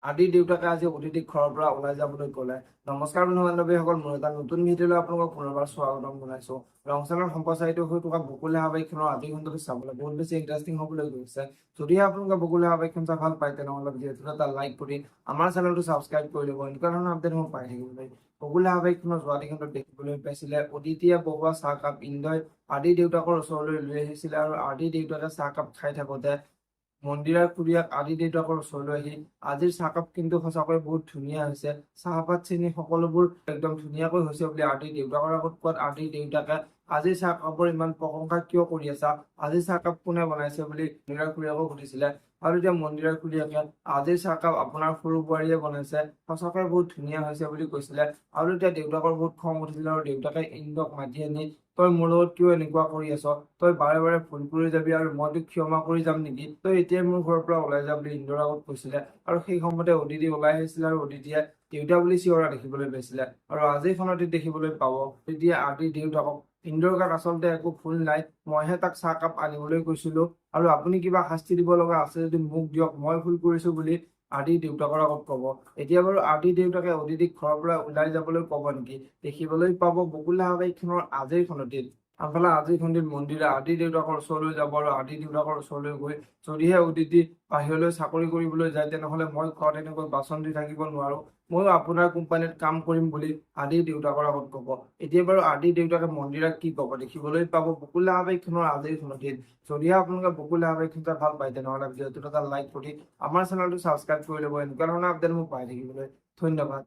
আদি দেউতাকে আজি অতিথিক ঘৰৰ পৰা ওলাই যাবলৈ ক'লে। নমস্কাৰ বন্ধু বান্ধৱীসকল, মোৰ এটা নতুন ভিডিঅ'লৈ আপোনালোকক পুনৰবাৰ স্বাগতম জনাইছো। ৰংচেনেলত সম্প্ৰচাৰিত হৈ থকা বকুল ধাৰাবাহিকখনৰ আদি খণ্ডটো চাবলৈ বহুত বেছি ইণ্টাৰেষ্টিং হ'বলৈ গৈছে। যদিহে আপোনালোকে বকুল ধাৰাবাহিকখন চাই ভাল পায় তেনেহ'লে ভিডিঅ'টো এটা লাইক কৰি আমাৰ চেনেলটো ছাবস্ক্ৰাইব কৰি ল'ব। এনেকুৱা ধৰণৰ আপডেট মই পাই থাকিবলৈ। বকুল ধাৰাবাহিকখনৰ যোৱা খণ্ডত দেখিবলৈ পাইছিলে অদিতিয়ে বহোৱা চাহকাপ ইন্দ্ৰই আদি দেউতাকৰ ওচৰলৈ লৈ আহিছিলে আৰু আদি দেউতাকে চাহকাপ খাই থাকোঁতে মন্দিৰাৰ খুৰীয়াক আদি দেউতাকৰ ওচৰলৈ আহি আজিৰ চাহকাপ কিন্তু সঁচাকৈ বহুত ধুনীয়া হৈছে, চাহপাত চেনি সকলোবোৰ একদম ধুনীয়াকৈ হৈছে বুলি আদি দেউতাকৰ আগত কোৱাত আদি দেউতাকে আজিৰ চাহকাপৰ ইমান প্ৰশংসা কিয় কৰি আছা, আজিৰ চাহকাপ কোনে বনাইছে বুলি মন্দিৰাৰ খুৰীয়াকক সুধিছিলে। আৰু এতিয়া মন্দিৰাৰ খুৰীয়াকে আজিৰ চাহকাপ আপোনাৰ সৰু বোৱাৰীয়ে বনাইছে, সঁচাকৈ বহুত ধুনীয়া হৈছে বুলি কৈছিলে। আৰু এতিয়া দেউতাকৰ বহুত খং উঠিছিলে আৰু দেউতাকে ইন্দ্ৰক মাতি আনি তই মোৰ লগত কিয় এনেকুৱা কৰি আছ, তই বাৰে বাৰে ভুল কৰি যাবি আৰু মই তোক ক্ষমা কৰি যাম নেকি, তই এতিয়াই মোৰ ঘৰৰ পৰা ওলাই যা বুলি ইন্দ্ৰৰ আগত কৈছিলে। আৰু সেই সময়তে অদিতি ওলাই আহিছিলে আৰু অদিতিয়ে দেউতা বুলি চিঞৰা দেখিবলৈ পাইছিলে। আৰু আজিৰ খনতে দেখিবলৈ পাব অদিতিয়ে আদি দেউতাকক ইন্দ্ৰৰ গাত আচলতে একো ভুল নাই, মইহে তাক চাহকাপ আনিবলৈ কৈছিলো আৰু আপুনি কিবা শাস্তি দিব লগা আছে যদি মোক দিয়ক, মই ভুল কৰিছো বুলি আদি দেউতাকৰ আগত কব। এতিয়া বাৰু আদি দেউতাকে অদিতিক ঘৰৰ পৰা ওলাই যাবলৈ কব নেকি, দেখিবলৈ পাব বকুল ধাৰাবাহিকখনৰ আজিৰ খনতে। আনফালে আজিৰ খণ্ডিত মন্দিৰে আদি দেউতাকৰ ওচৰলৈ যাব আৰু আদি দেউতাকৰ ওচৰলৈ গৈ যদিহে অদিতি বাহিৰলৈ চাকৰি কৰিবলৈ যায় তেনেহ'লে মই ঘৰত এনেকৈ বাচন দি থাকিব নোৱাৰো, ময়ো আপোনাৰ কোম্পানীত কাম কৰিম বুলি আদি দেউতাকৰ আগত কব। এতিয়া বাৰু আদি দেউতাকে মন্দিৰক কি কব দেখিবলৈ পাব বকুল ধাৰাবাহিকখনৰ আজিৰ খনতে। যদিহে আপোনালোকে বকুল ধাৰাবাহিকখন চাই ভাল পায় তেনেহ'লে ভিডিঅ'টোত এটা লাইক কৰি আমাৰ চেনেলটো ছাবস্ক্ৰাইব কৰি ল'ব। এনেকুৱা ধৰণৰ আপডেট মোক পাই থাকিবলৈ। ধন্যবাদ।